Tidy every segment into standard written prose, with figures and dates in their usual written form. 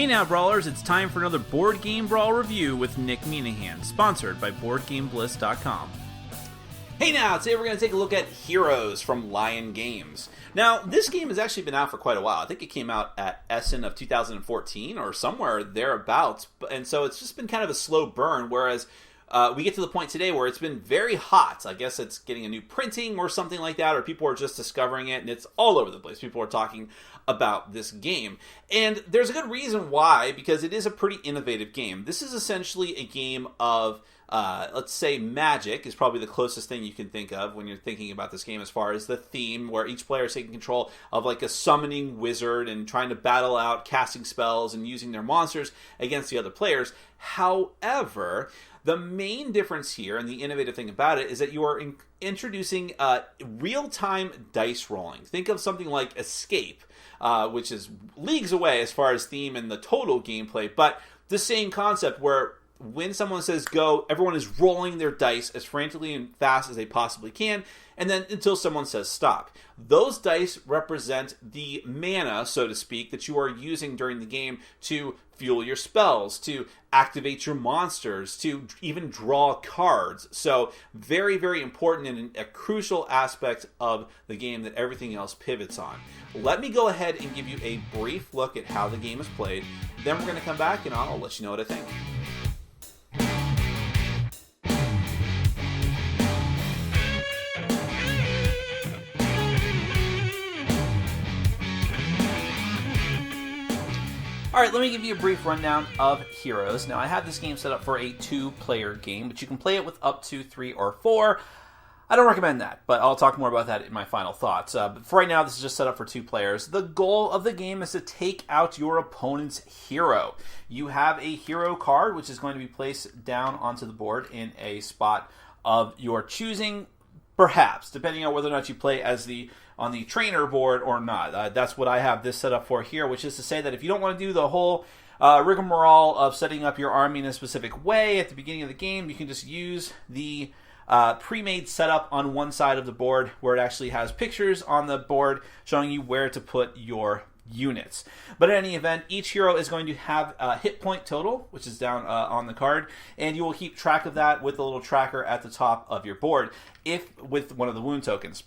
Hey now, Brawlers, it's time for another Board Game Brawl review with Nick Minahan, sponsored by BoardGameBliss.com. Hey now, today we're going to take a look at Heroes from Lion Games. Now, this game has actually been out for quite a while. I think it came out at Essen of 2014 or somewhere thereabouts, and so it's just been kind of a slow burn, whereas we get to the point today where it's been very hot. I guess it's getting a new printing or something like that, or people are just discovering it, and it's all over the place. People are talking about this game. And there's a good reason why, because it is a pretty innovative game. This is essentially a game of, let's say, magic is probably the closest thing you can think of when you're thinking about this game as far as the theme, where each player is taking control of like a summoning wizard and trying to battle out casting spells and using their monsters against the other players. However, the main difference here, and the innovative thing about it, is that you are introducing real-time dice rolling. Think of something like Escape, which is leagues away as far as theme and the total gameplay, but the same concept where when someone says go, everyone is rolling their dice as frantically and fast as they possibly can, and then until someone says stop. Those dice represent the mana, so to speak, that you are using during the game to fuel your spells, to activate your monsters, to even draw cards. So very, very important and a crucial aspect of the game that everything else pivots on. Let me go ahead and give you a brief look at how the game is played. Then we're going to come back and I'll let you know what I think. Alright, let me give you a brief rundown of Heroes. Now, I have this game set up for a 2-player game, but you can play it with up to 3 or 4. I don't recommend that, but I'll talk more about that in my final thoughts. But for right now, this is just set up for 2 players. The goal of the game is to take out your opponent's hero. You have a hero card, which is going to be placed down onto the board in a spot of your choosing, perhaps, depending on whether or not you play as on the trainer board or not. That's what I have this set up for here, which is to say that if you don't want to do the whole rigmarole of setting up your army in a specific way at the beginning of the game, you can just use the pre-made setup on one side of the board where it actually has pictures on the board showing you where to put your units. But in any event, each hero is going to have a hit point total, which is down on the card, and you will keep track of that with a little tracker at the top of your board with one of the wound tokens.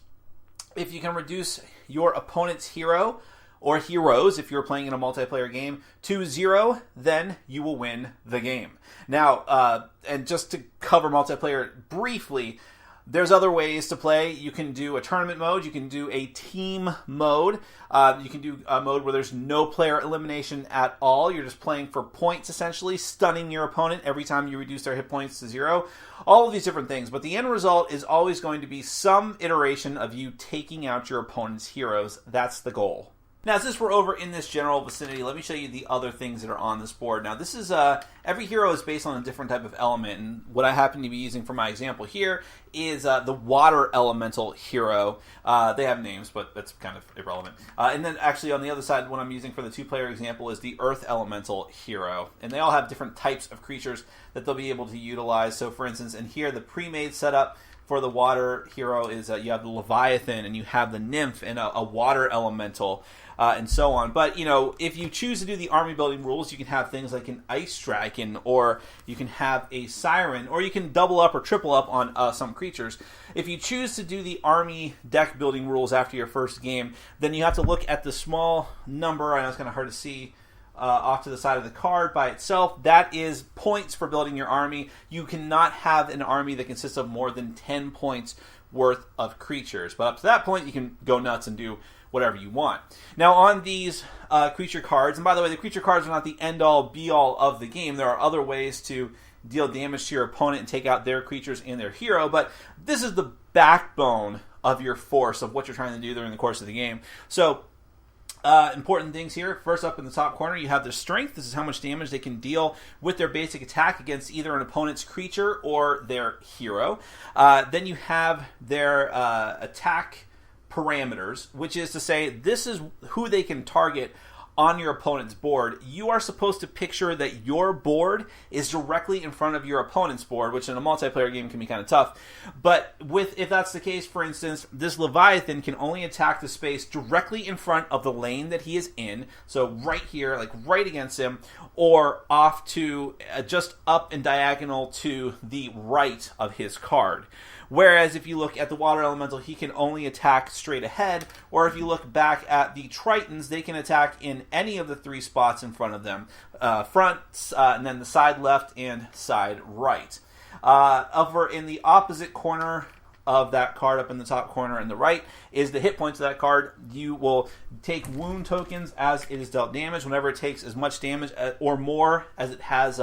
If you can reduce your opponent's hero or heroes, if you're playing in a multiplayer game, to 0, then you will win the game. Now, and just to cover multiplayer briefly, there's other ways to play. You can do a tournament mode. You can do a team mode. You can do a mode where there's no player elimination at all. You're just playing for points, essentially, stunning your opponent every time you reduce their hit points to 0. All of these different things. But the end result is always going to be some iteration of you taking out your opponent's heroes. That's the goal. Now, since we're over in this general vicinity, let me show you the other things that are on this board. Now, this is every hero is based on a different type of element, and what I happen to be using for my example here is the water elemental hero. They have names, but that's kind of irrelevant. And then actually on the other side, what I'm using for the 2-player example is the earth elemental hero, and they all have different types of creatures that they'll be able to utilize. So, for instance, in here, the pre-made setup for the water hero is you have the Leviathan, and you have the nymph, and a water elemental, and so on. But, you know, if you choose to do the army building rules, you can have things like an ice dragon, or you can have a siren, or you can double up or triple up on some creatures. If you choose to do the army deck building rules after your first game, then you have to look at the small number. I know it's kind of hard to see off to the side of the card by itself. That is points for building your army. You cannot have an army that consists of more than 10 points worth of creatures. But up to that point, you can go nuts and do whatever you want. Now, on these creature cards, and by the way, the creature cards are not the end-all, be-all of the game. There are other ways to deal damage to your opponent and take out their creatures and their hero, but this is the backbone of your force, of what you're trying to do during the course of the game. So, important things here. First up in the top corner, you have their strength. This is how much damage they can deal with their basic attack against either an opponent's creature or their hero. Then you have their attack parameters, which is to say this is who they can target on your opponent's board, you are supposed to picture that your board is directly in front of your opponent's board, which in a multiplayer game can be kind of tough. But if that's the case, for instance, this Leviathan can only attack the space directly in front of the lane that he is in, so right here, like right against him, or off to just up and diagonal to the right of his card. Whereas if you look at the Water Elemental, he can only attack straight ahead, or if you look back at the Tritons, they can attack in any of the 3 spots in front of them. Front, and then the side left and side right. Over in the opposite corner of that card, up in the top corner in the right, is the hit points of that card. You will take wound tokens as it is dealt damage. Whenever it takes as much damage or more as it has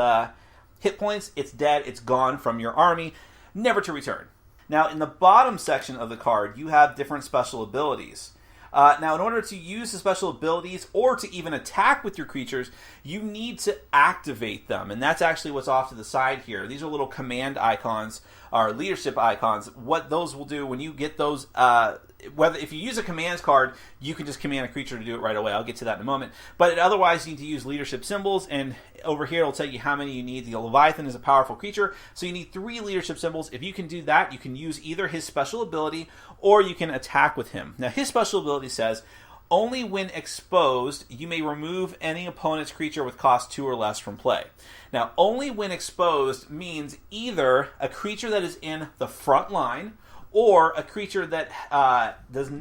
hit points, it's dead, it's gone from your army, never to return. Now, in the bottom section of the card, you have different special abilities. Now, in order to use the special abilities or to even attack with your creatures, you need to activate them. And that's actually what's off to the side here. These are little command icons, or leadership icons. What those will do when you get those, if you use a commands card, you can just command a creature to do it right away. I'll get to that in a moment. But otherwise, you need to use leadership symbols. And over here, it'll tell you how many you need. The Leviathan is a powerful creature, so you need 3 leadership symbols. If you can do that, you can use either his special ability or you can attack with him. Now, his special ability says, only when exposed, you may remove any opponent's creature with cost 2 or less from play. Now, only when exposed means either a creature that is in the front line or a creature that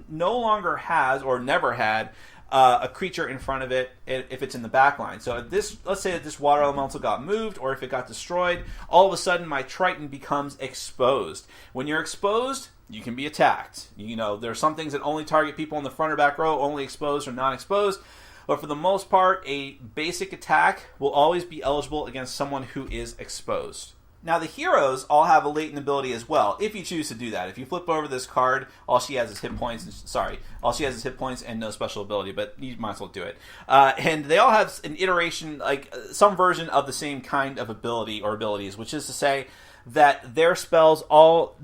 no longer has or never had a creature in front of it if it's in the back line. So let's say that this Water Elemental got moved, or if it got destroyed, all of a sudden my Triton becomes exposed. When you're exposed, you can be attacked. You know, there are some things that only target people in the front or back row, only exposed or non-exposed. But for the most part, a basic attack will always be eligible against someone who is exposed. Now, the heroes all have a latent ability as well, if you choose to do that. If you flip over this card, all she has is hit points. All she has is hit points and no special ability, but you might as well do it. And they all have an iteration, like some version of the same kind of ability or abilities, which is to say that their spells of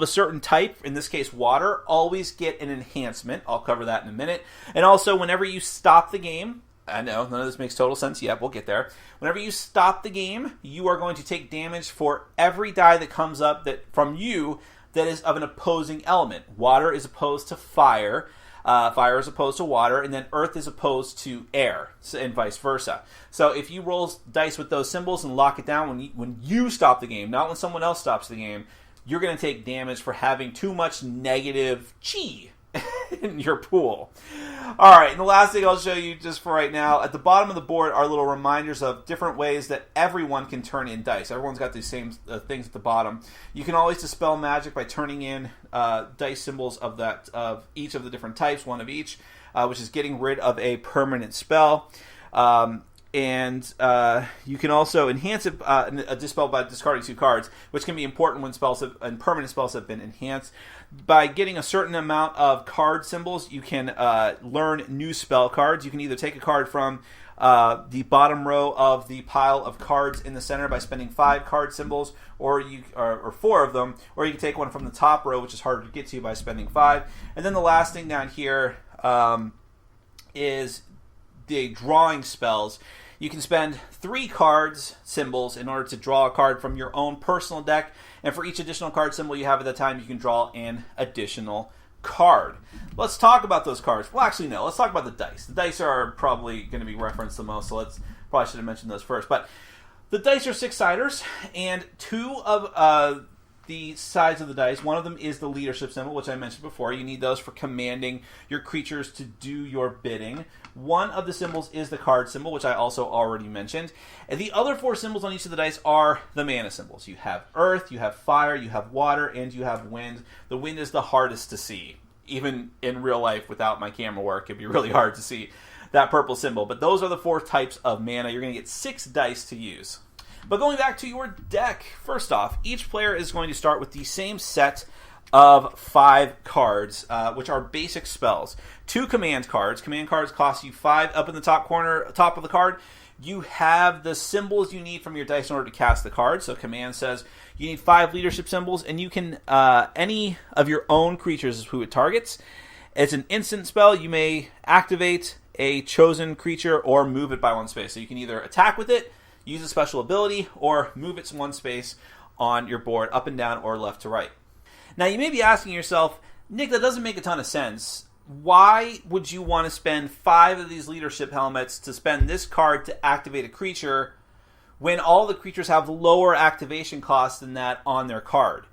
a certain type, in this case water, always get an enhancement. I'll cover that in a minute. And also, whenever you stop the game, I know, none of this makes total sense yet. We'll get there. Whenever you stop the game, you are going to take damage for every die that comes up from you that is of an opposing element. Water is opposed to fire. Fire is opposed to water. And then earth is opposed to air, and vice versa. So if you roll dice with those symbols and lock it down when you stop the game, not when someone else stops the game, you're going to take damage for having too much negative chi in your pool. Alright, and the last thing I'll show you just for right now, at the bottom of the board are little reminders of different ways that everyone can turn in dice. Everyone's got these same things at the bottom. You can always dispel magic by turning in dice symbols of each of the different types, one of each, which is getting rid of a permanent spell. And you can also enhance a dispel by discarding 2 cards, which can be important when permanent spells have been enhanced. By getting a certain amount of card symbols, you can learn new spell cards. You can either take a card from the bottom row of the pile of cards in the center by spending 5 card symbols, or 4 of them, or you can take one from the top row, which is harder to get to, by spending 5. And then the last thing down here is the drawing spells. You can spend 3 cards symbols in order to draw a card from your own personal deck, and for each additional card symbol you have at that time, you can draw an additional card. Let's talk about those cards. Well, actually, no. Let's talk about the dice. The dice are probably going to be referenced the most, so probably should have mentioned those first. But the dice are 6-siders, and 2 of the sides of the dice, one of them is the leadership symbol, which I mentioned before. You need those for commanding your creatures to do your bidding. One of the symbols is the card symbol, which I also already mentioned. And the other 4 symbols on each of the dice are the mana symbols. You have earth, you have fire, you have water, and you have wind. The wind is the hardest to see. Even in real life, without my camera work, it'd be really hard to see that purple symbol. But those are the 4 types of mana. You're going to get 6 dice to use. But going back to your deck, first off, each player is going to start with the same set of 5 cards, which are basic spells. 2 command cards. Command cards cost you 5. Up in the top corner, top of the card, you have the symbols you need from your dice in order to cast the card. So command says you need 5 leadership symbols, and you can, any of your own creatures is who it targets. It's an instant spell. You may activate a chosen creature or move it by 1 space. So you can either attack with it, use a special ability, or move it to 1 space on your board, up and down or left to right. Now you may be asking yourself, Nick, that doesn't make a ton of sense. Why would you want to spend 5 of these leadership helmets to spend this card to activate a creature when all the creatures have lower activation costs than that on their card?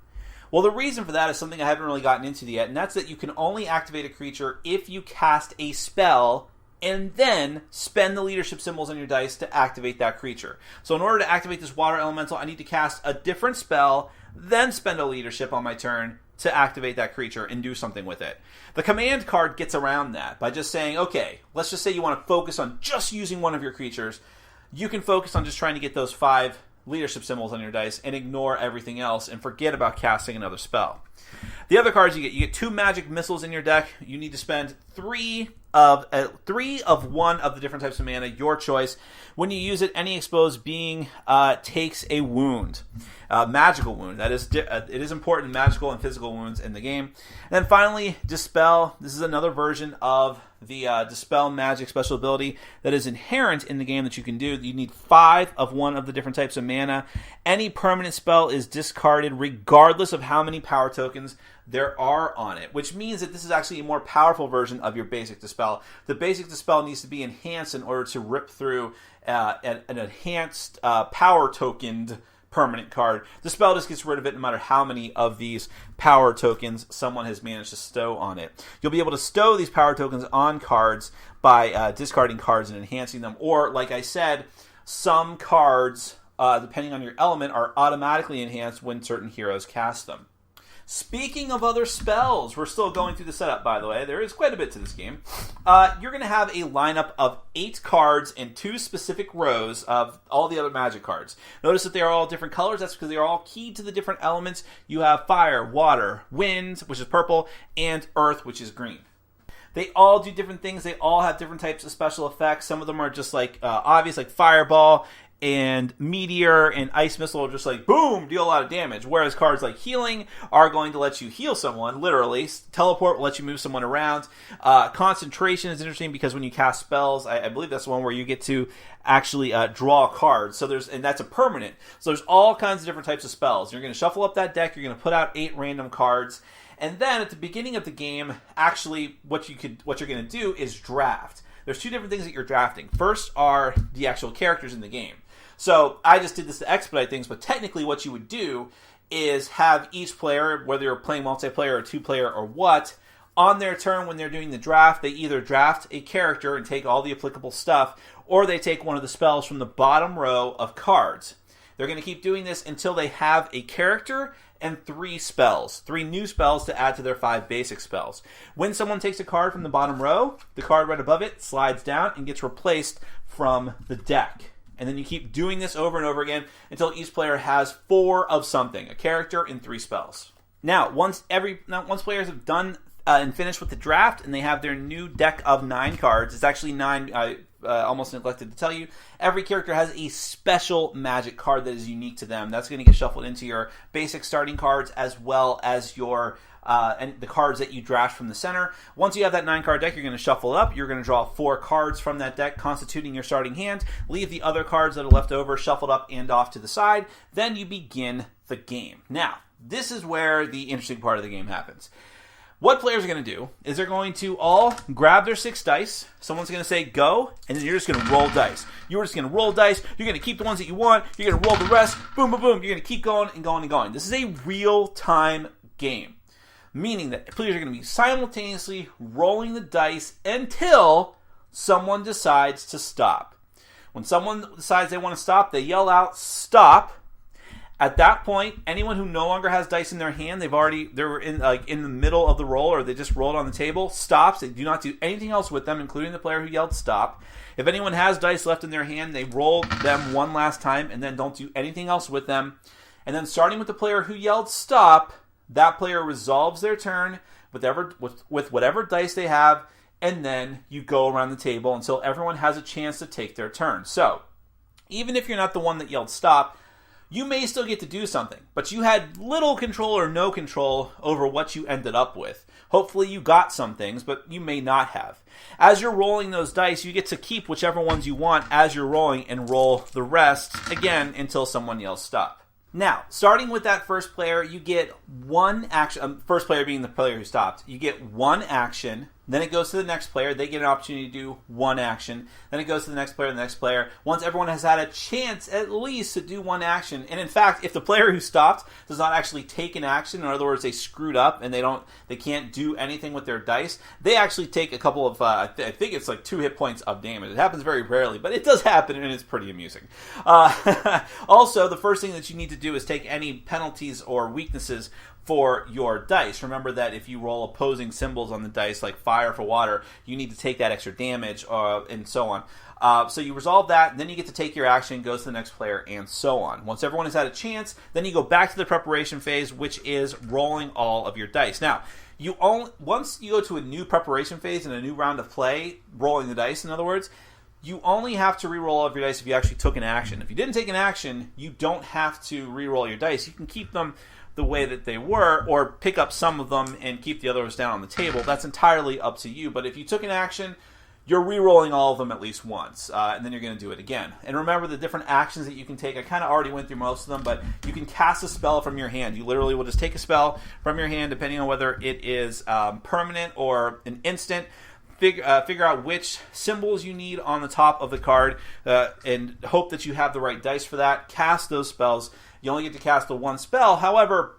Well, the reason for that is something I haven't really gotten into yet, and that's that you can only activate a creature if you cast a spell and then spend the leadership symbols on your dice to activate that creature. So in order to activate this water elemental, I need to cast a different spell, then spend a leadership on my turn to activate that creature and do something with it. The command card gets around that by just saying, okay, let's just say you want to focus on just using one of your creatures. You can focus on just trying to get those 5 leadership symbols on your dice and ignore everything else and forget about casting another spell. The other cards you get 2 magic missiles in your deck. You need to spend 3 of 1 of the different types of mana, your choice. When you use it, any exposed being takes a wound, magical wound. That is, it is important, magical and physical wounds in the game. And then finally, Dispel. This is another version of the Dispel magic special ability that is inherent in the game that you can do. You need 5 of 1 of the different types of mana. Any permanent spell is discarded regardless of how many power tokens there are on it, which means that this is actually a more powerful version of your basic Dispel. The basic Dispel needs to be enhanced in order to rip through an enhanced power tokened permanent card. The spell just gets rid of it no matter how many of these power tokens someone has managed to stow on it. You'll be able to stow these power tokens on cards by discarding cards and enhancing them. Or, like I said, some cards, depending on your element, are automatically enhanced when certain heroes cast them. Speaking of other spells, we're still going through the setup, by the way. There is quite a bit to this game. You're going to have a lineup of 8 cards in 2 specific rows of all the other magic cards. Notice that they are all different colors. That's because they are all keyed to the different elements. You have fire, water, wind, which is purple, and earth, which is green. They all do different things. They all have different types of special effects. Some of them are just like obvious, like fireball, and Meteor and Ice Missile are just like, boom, deal a lot of damage. Whereas cards like Healing are going to let you heal someone, literally. Teleport will let you move someone around. Concentration is interesting because when you cast spells, I believe that's the one where you get to actually draw cards. And that's a permanent. So there's all kinds of different types of spells. You're going to shuffle up that deck. You're going to put out 8 random cards. And then at the beginning of the game, actually, what you're going to do is draft. There's 2 different things that you're drafting. First are the actual characters in the game. So I just did this to expedite things, but technically what you would do is have each player, whether you're playing multiplayer or 2-player or what, on their turn when they're doing the draft, they either draft a character and take all the applicable stuff, or they take one of the spells from the bottom row of cards. They're going to keep doing this until they have a character and 3 spells, 3 new spells to add to their 5 basic spells. When someone takes a card from the bottom row, the card right above it slides down and gets replaced from the deck. And then you keep doing this over and over again until each player has 4 of something, a character and 3 spells. Now, once players have done and finished with the draft and they have their new deck of 9 cards, it's actually 9, I almost neglected to tell you, every character has a special magic card that is unique to them. That's going to get shuffled into your basic starting cards as well as your and the cards that you draft from the center. Once you have that 9-card deck, you're going to shuffle it up. You're going to draw 4 cards from that deck, constituting your starting hand. Leave the other cards that are left over shuffled up and off to the side. Then you begin the game. Now, this is where the interesting part of the game happens. What players are going to do is they're going to all grab their 6 dice. Someone's going to say go, and then you're just going to roll dice. You're just going to roll dice. You're going to keep the ones that you want. You're going to roll the rest. Boom, boom, boom. You're going to keep going and going and going. This is a real-time game, meaning that players are going to be simultaneously rolling the dice until someone decides to stop. When someone decides they want to stop, they yell out, stop. At that point, anyone who no longer has dice in their hand, they're in the middle of the roll, or they just rolled on the table, stops. They do not do anything else with them, including the player who yelled stop. If anyone has dice left in their hand, they roll them one last time and then don't do anything else with them. And then starting with the player who yelled stop, that player resolves their turn with whatever dice they have, and then you go around the table until everyone has a chance to take their turn. So, even if you're not the one that yelled stop, you may still get to do something, but you had little control or no control over what you ended up with. Hopefully you got some things, but you may not have. As you're rolling those dice, you get to keep whichever ones you want as you're rolling and roll the rest, again, until someone yells stop. Now, starting with that first player, you get one action. First player being the player who stopped. You get one action. Then it goes to the next player. They get an opportunity to do one action. Then it goes to the next player and the next player. Once everyone has had a chance at least to do one action. And in fact, if the player who stopped does not actually take an action, in other words, they screwed up and they can't do anything with their dice, they actually take a couple of, I think it's like 2 hit points of damage. It happens very rarely, but it does happen and it's pretty amusing. Also, the first thing that you need to do is take any penalties or weaknesses for your dice. Remember that if you roll opposing symbols on the dice, like fire for water, you need to take that extra damage, and so on. So you resolve that, then you get to take your action, goes to the next player, and so on. Once everyone has had a chance, then you go back to the preparation phase, which is rolling all of your dice. Now, once you go to a new preparation phase and a new round of play, rolling the dice, in other words, you only have to re-roll all of your dice if you actually took an action. If you didn't take an action, you don't have to re-roll your dice. You can keep them the way that they were, or pick up some of them and keep the others down on the table. That's entirely up to you. But if you took an action, you're re-rolling all of them at least once, and then you're going to do it again. And remember the different actions that you can take. I kind of already went through most of them, but you can cast a spell from your hand. You literally will just take a spell from your hand, depending on whether it is permanent or an instant. Figure out which symbols you need on the top of the card, and hope that you have the right dice for that. Cast those spells. You only get to cast the one spell. However,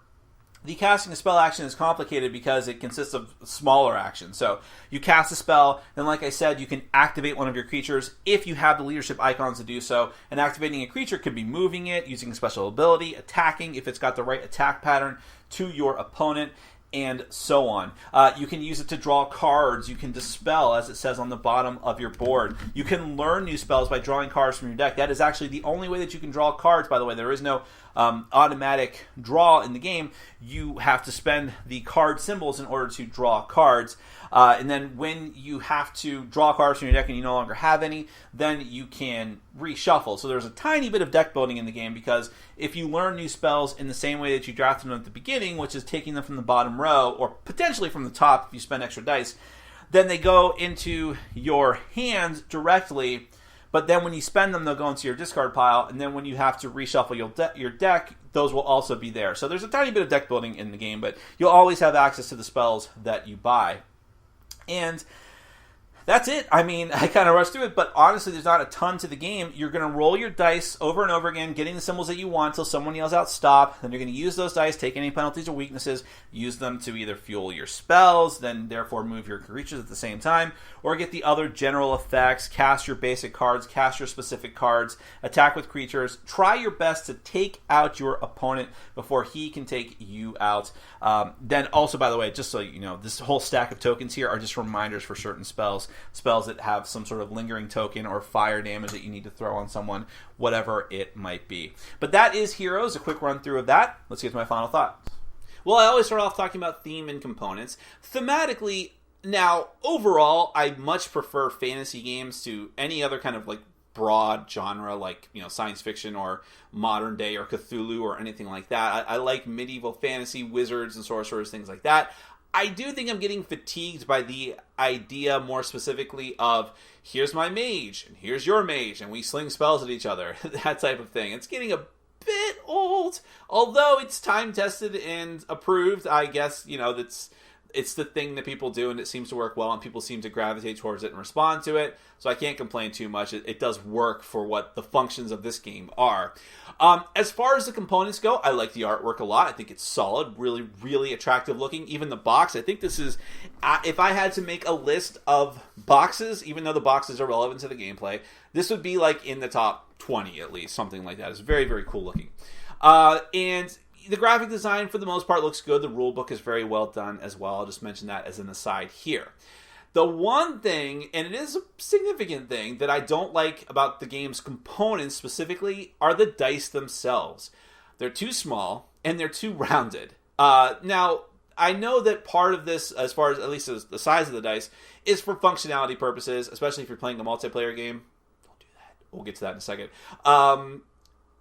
the casting a spell action is complicated because it consists of smaller actions. So you cast a spell, then like I said, you can activate one of your creatures if you have the leadership icons to do so. And activating a creature could be moving it, using a special ability, attacking if it's got the right attack pattern to your opponent, and so on. You can use it to draw cards. You can dispel, as it says on the bottom of your board. You can learn new spells by drawing cards from your deck. That is actually the only way that you can draw cards, by the way. There is no automatic draw in the game. You have to spend the card symbols in order to draw cards. And then when you have to draw cards from your deck and you no longer have any, then you can reshuffle. So there's a tiny bit of deck building in the game, because if you learn new spells in the same way that you drafted them at the beginning, which is taking them from the bottom row, or potentially from the top if you spend extra dice, then they go into your hands directly. But then when you spend them, they'll go into your discard pile, and then when you have to reshuffle your deck, those will also be there. So there's a tiny bit of deck building in the game, but you'll always have access to the spells that you buy. And that's it. I mean, I kind of rushed through it, but honestly, there's not a ton to the game. You're going to roll your dice over and over again, getting the symbols that you want until someone yells out stop. Then you're going to use those dice, take any penalties or weaknesses, use them to either fuel your spells, then therefore move your creatures at the same time, or get the other general effects, cast your basic cards, cast your specific cards, attack with creatures. Try your best to take out your opponent before he can take you out. Then also, by the way, just so you know, this whole stack of tokens here are just reminders for certain spells that have some sort of lingering token or fire damage that you need to throw on someone, whatever it might be. But that is Heroes, a quick run through of that. Let's get to my final thoughts. Well, I always start off talking about theme and components. Thematically, now, overall, I much prefer fantasy games to any other kind of like broad genre, like, you know, science fiction or modern day or Cthulhu or anything like that. I like medieval fantasy, wizards and sorcerers, things like that. I do think I'm getting fatigued by the idea, more specifically, of here's my mage, and here's your mage, and we sling spells at each other, that type of thing. It's getting a bit old, although it's time-tested and approved. I guess, you know, it's the thing that people do, and it seems to work well, and people seem to gravitate towards it and respond to it, so I can't complain too much. It does work for what the functions of this game are. As far as the components go, I like the artwork a lot. I think it's solid, really, really attractive looking. Even the box, I think this is, if I had to make a list of boxes, even though the boxes are relevant to the gameplay, this would be like in the top 20 at least, something like that. It's very, very cool looking. And the graphic design, for the most part, looks good. The rulebook is very well done as well. I'll just mention that as an aside here. The one thing, and it is a significant thing, that I don't like about the game's components specifically are the dice themselves. They're too small, and they're too rounded. Now, I know that part of this, as far as at least the size of the dice, is for functionality purposes, especially if you're playing a multiplayer game. Don't do that. We'll get to that in a second.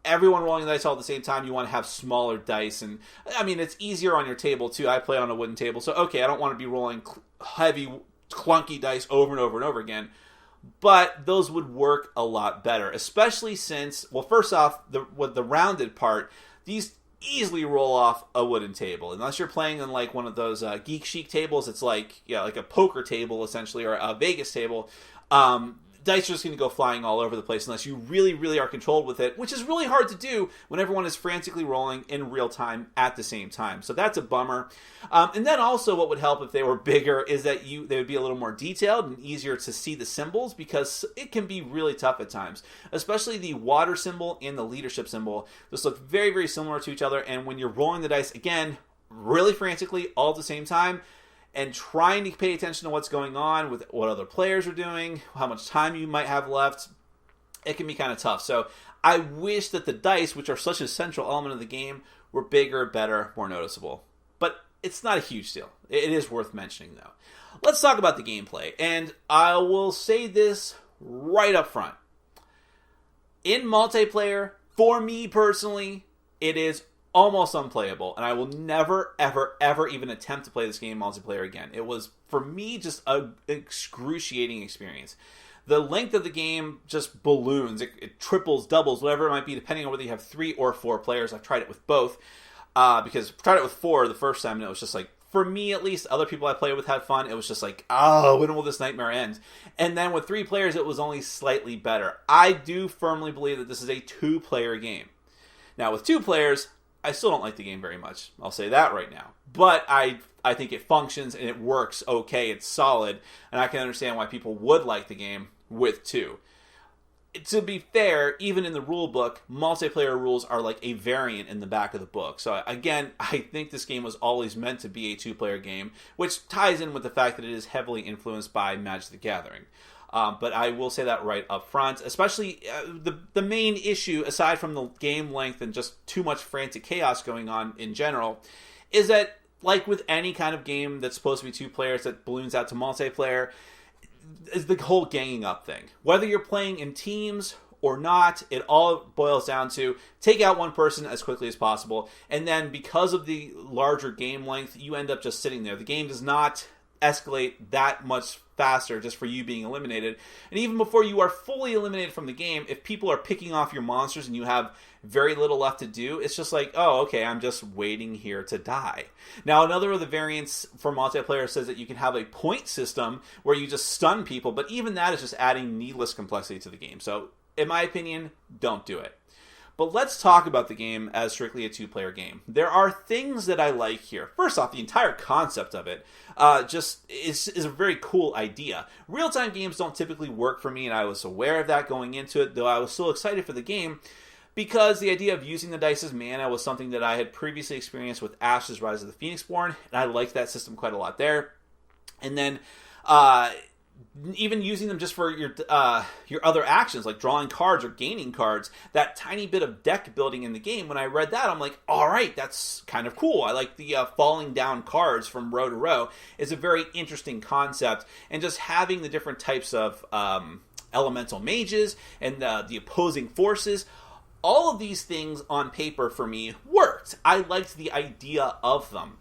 everyone rolling the dice all at the same time, you want to have smaller dice. And, I mean, it's easier on your table, too. I play on a wooden table, so, okay, I don't want to be rolling heavy, clunky dice over and over and over again. But those would work a lot better, especially since, well, first off, with the rounded part, these easily roll off a wooden table. Unless you're playing on like one of those Geek Chic tables, it's like, like a poker table, essentially, or a Vegas table. Dice are just going to go flying all over the place unless you really, really are controlled with it, which is really hard to do when everyone is frantically rolling in real time at the same time. So that's a bummer. And then also what would help if they were bigger is that they would be a little more detailed and easier to see the symbols, because it can be really tough at times. Especially the water symbol and the leadership symbol. Those look very, very similar to each other. And when you're rolling the dice, again, really frantically all at the same time, and trying to pay attention to what's going on with what other players are doing, how much time you might have left, it can be kind of tough. So I wish that the dice, which are such a central element of the game, were bigger, better, more noticeable. But it's not a huge deal. It is worth mentioning, though. Let's talk about the gameplay. And I will say this right up front. In multiplayer, for me personally, it is almost unplayable, and I will never, ever, ever even attempt to play this game multiplayer again. It was, for me, just an excruciating experience. The length of the game just balloons. It triples, doubles, whatever it might be, depending on whether you have 3 or 4 players. I've tried it with both, because I tried it with 4 the first time, and it was just like, for me at least, other people I played with had fun. It was just like, when will this nightmare end? And then with 3 players, it was only slightly better. I do firmly believe that this is a 2-player game. Now, with 2 players, I still don't like the game very much. I'll say that right now. But I think it functions and it works okay. It's solid. And I can understand why people would like the game with 2. To be fair, even in the rule book, multiplayer rules are like a variant in the back of the book. So again, I think this game was always meant to be a 2-player game, which ties in with the fact that it is heavily influenced by Magic the Gathering. But I will say that right up front, especially the main issue, aside from the game length and just too much frantic chaos going on in general, is that, like with any kind of game that's supposed to be 2 players that balloons out to multiplayer, is the whole ganging up thing. Whether you're playing in teams or not, it all boils down to take out one person as quickly as possible, and then because of the larger game length, you end up just sitting there. The game does not escalate that much faster just for you being eliminated. And even before you are fully eliminated from the game, if people are picking off your monsters and you have very little left to do, it's just like, oh, okay, I'm just waiting here to die. Now, another of the variants for multiplayer says that you can have a point system where you just stun people, but even that is just adding needless complexity to the game. So, in my opinion, don't do it. But let's talk about the game as strictly a 2-player game. There are things that I like here. First off, the entire concept of it just is a very cool idea. Real-time games don't typically work for me, and I was aware of that going into it, though I was still excited for the game, because the idea of using the dice as mana was something that I had previously experienced with Ash's Rise of the Phoenixborn, and I liked that system quite a lot there. And then even using them just for your other actions, like drawing cards or gaining cards, that tiny bit of deck building in the game, when I read that, I'm like, all right, that's kind of cool. I like the falling down cards from row to row. It's a very interesting concept, and just having the different types of elemental mages and the opposing forces, all of these things on paper for me worked. I liked the idea of them.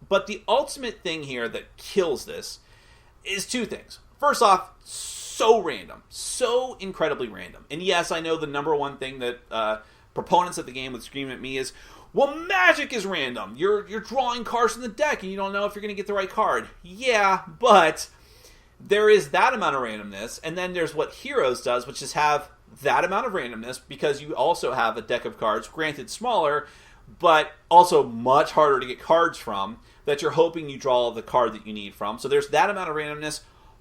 But the ultimate thing here that kills this is 2 things. First off, so random. So incredibly random. And yes, I know the number one thing that proponents of the game would scream at me is, well, Magic is random. You're drawing cards from the deck and you don't know if you're going to get the right card. Yeah, but there is that amount of randomness, and then there's what Heroes does, which is have that amount of randomness, because you also have a deck of cards, granted smaller, but also much harder to get cards from, that you're hoping you draw the card that you need from. So there's that amount of randomness,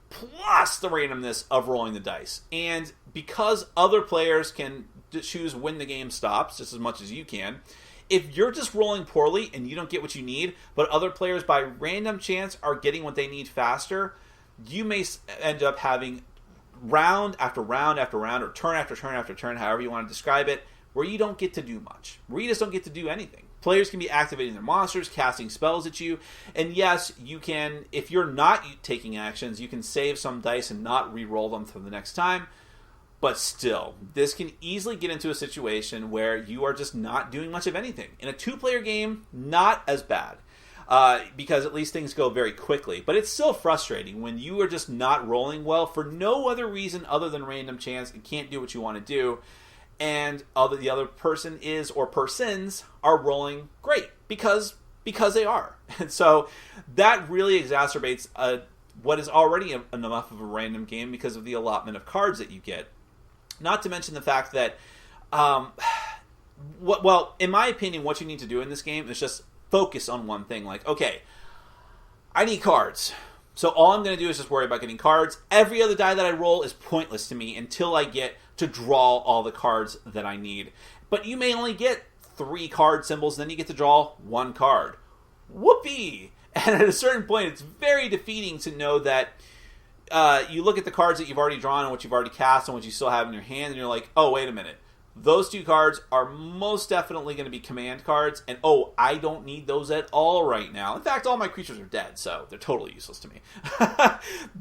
plus the randomness of rolling the dice. And because other players can choose when the game stops, just as much as you can, if you're just rolling poorly and you don't get what you need, but other players by random chance are getting what they need faster, you may end up having round after round after round, or turn after turn after turn, however you want to describe it, where you don't get to do much, where you just don't get to do anything. Players can be activating their monsters, casting spells at you, and yes, you can, if you're not taking actions, you can save some dice and not re-roll them for the next time, But still, this can easily get into a situation where you are just not doing much of anything. In a 2-player game, not as bad. Because at least things go very quickly. But it's still frustrating when you are just not rolling well for no other reason other than random chance and can't do what you want to do. And the other person is, or persons, are rolling great. Because they are. And so that really exacerbates what is already enough of a random game because of the allotment of cards that you get. Not to mention the fact that, in my opinion, what you need to do in this game is just focus on one thing. Like, okay, I need cards. So all I'm going to do is just worry about getting cards. Every other die that I roll is pointless to me until I get to draw all the cards that I need. But you may only get 3 card symbols, then you get to draw 1 card. Whoopee! And at a certain point, it's very defeating to know that you look at the cards that you've already drawn and what you've already cast and what you still have in your hand, and you're like, oh, wait a minute. Those 2 cards are most definitely going to be command cards, and I don't need those at all right now. In fact, all my creatures are dead, so they're totally useless to me.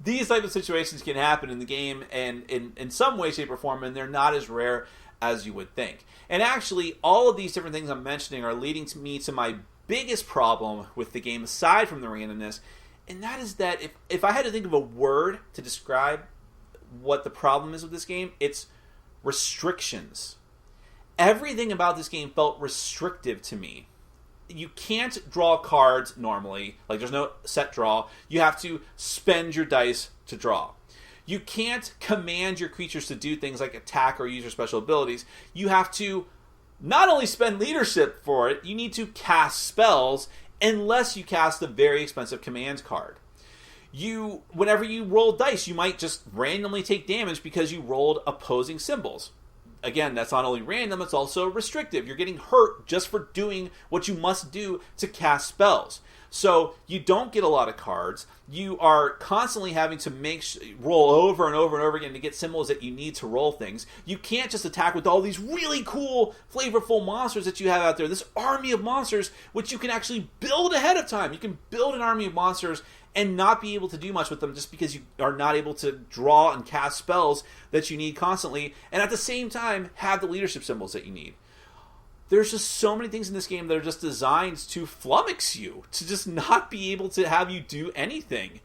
These type of situations can happen in the game, and in some way, shape, or form, and they're not as rare as you would think. And actually, all of these different things I'm mentioning are leading to my biggest problem with the game, aside from the randomness, and that is that if I had to think of a word to describe what the problem is with this game, it's restrictions. Everything about this game felt restrictive to me. You can't draw cards normally. Like, there's no set draw. You have to spend your dice to draw. You can't command your creatures to do things like attack or use your special abilities. You have to not only spend leadership for it, you need to cast spells unless you cast the very expensive command card. Whenever you roll dice, you might just randomly take damage because you rolled opposing symbols. Again, that's not only random, it's also restrictive. You're getting hurt just for doing what you must do to cast spells. So you don't get a lot of cards. You are constantly having to roll over and over and over again to get symbols that you need to roll things. You can't just attack with all these really cool, flavorful monsters that you have out there. This army of monsters, which you can actually build ahead of time. You can build an army of monsters and not be able to do much with them just because you are not able to draw and cast spells that you need constantly, and at the same time have the leadership symbols that you need. There's just so many things in this game that are just designed to flummox you, to just not be able to have you do anything.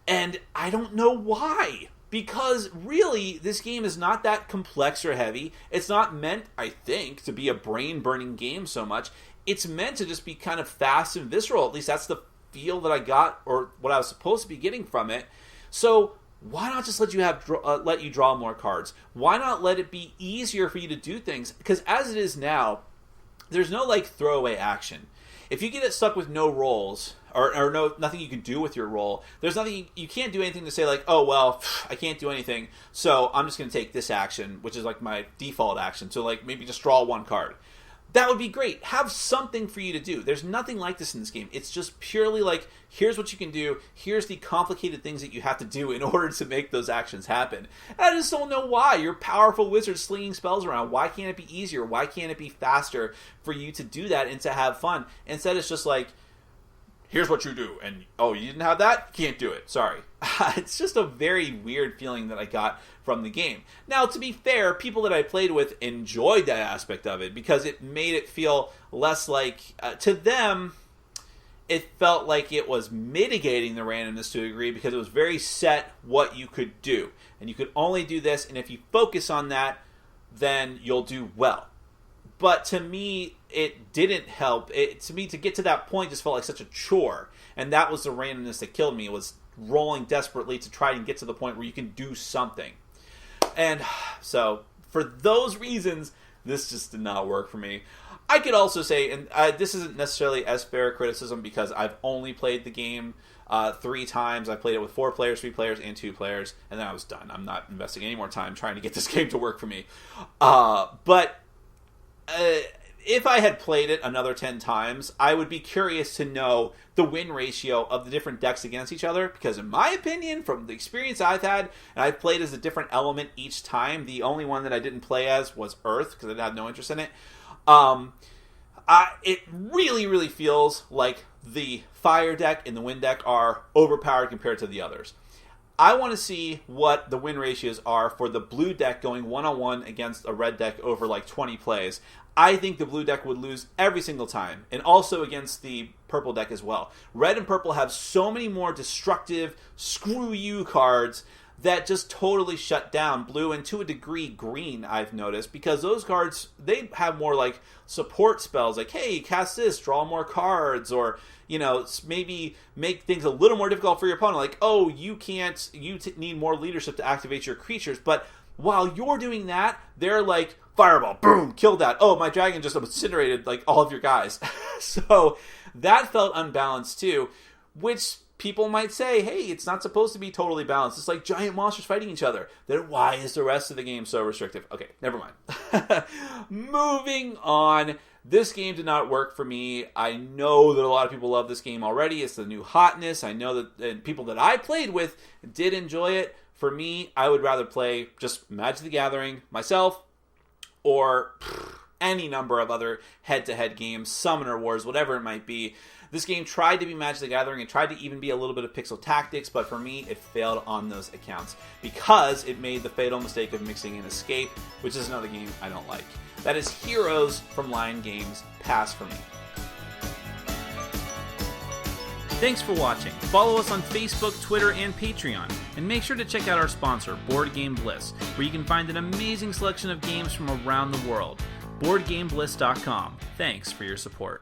And I don't know why. Because really, this game is not that complex or heavy. It's not meant, I think, to be a brain-burning game so much. It's meant to just be kind of fast and visceral. At least that's the feel that I got, or what I was supposed to be getting from it. So why not just let you draw more cards? Why not let it be easier for you to do things? Because as it is now, there's no throwaway action. If you get stuck with no rolls or nothing you can do with your roll, there's nothing you can't do anything to say oh well, I can't do anything, so I'm just going to take this action, which is my default action. So maybe just draw 1 card. That would be great. Have something for you to do. There's nothing like this in this game. It's just purely here's what you can do. Here's the complicated things that you have to do in order to make those actions happen. And I just don't know why. You're powerful wizards slinging spells around. Why can't it be easier? Why can't it be faster for you to do that and to have fun? Instead, it's just here's what you do. And, you didn't have that? Can't do it. Sorry. It's just a very weird feeling that I got from the game. Now, to be fair, people that I played with enjoyed that aspect of it because it made it feel less to them, it felt like it was mitigating the randomness to a degree because it was very set what you could do. And you could only do this, and if you focus on that, then you'll do well. But to me, it didn't help. To me, to get to that point just felt like such a chore. And that was the randomness that killed me. It was rolling desperately to try and get to the point where you can do something. And so, for those reasons, this just did not work for me. I could also say, and this isn't necessarily as fair a criticism because I've only played the game 3 times. I played it with 4 players, 3 players, and 2 players, and then I was done. I'm not investing any more time trying to get this game to work for me. But if I had played it another 10 times, I would be curious to know the win ratio of the different decks against each other, because in my opinion, from the experience I've had, and I've played as a different element each time, the only one that I didn't play as was Earth, because I had no interest in it. It really, really feels like the Fire deck and the Wind deck are overpowered compared to the others. I want to see what the win ratios are for the blue deck going one-on-one against a red deck over like 20 plays. I think the blue deck would lose every single time, and also against the purple deck as well. Red and purple have so many more destructive, screw you cards that just totally shut down blue, and to a degree green, I've noticed, because those cards, they have more like support spells, like, hey, cast this, draw more cards, or, you know, maybe make things a little more difficult for your opponent, like, oh, you need more leadership to activate your creatures, but while you're doing that, they're like, fireball, boom, killed that, oh, my dragon just incinerated, like, all of your guys. So that felt unbalanced too, which people might say, hey, it's not supposed to be totally balanced. It's like giant monsters fighting each other. Then why is the rest of the game so restrictive? Okay, never mind. Moving on. This game did not work for me. I know that a lot of people love this game already. It's the new hotness. I know that people that I played with did enjoy it. For me, I would rather play just Magic the Gathering myself, or any number of other head-to-head games, Summoner Wars, whatever it might be. This game tried to be Magic the Gathering. It tried to even be a little bit of Pixel Tactics, but for me, it failed on those accounts because it made the fatal mistake of mixing in Escape, which is another game I don't like. That is Heroes from Lion Games. Pass for me. Thanks for watching. Follow us on Facebook, Twitter, and Patreon. And make sure to check out our sponsor, Board Game Bliss, where you can find an amazing selection of games from around the world. BoardGameBliss.com. Thanks for your support.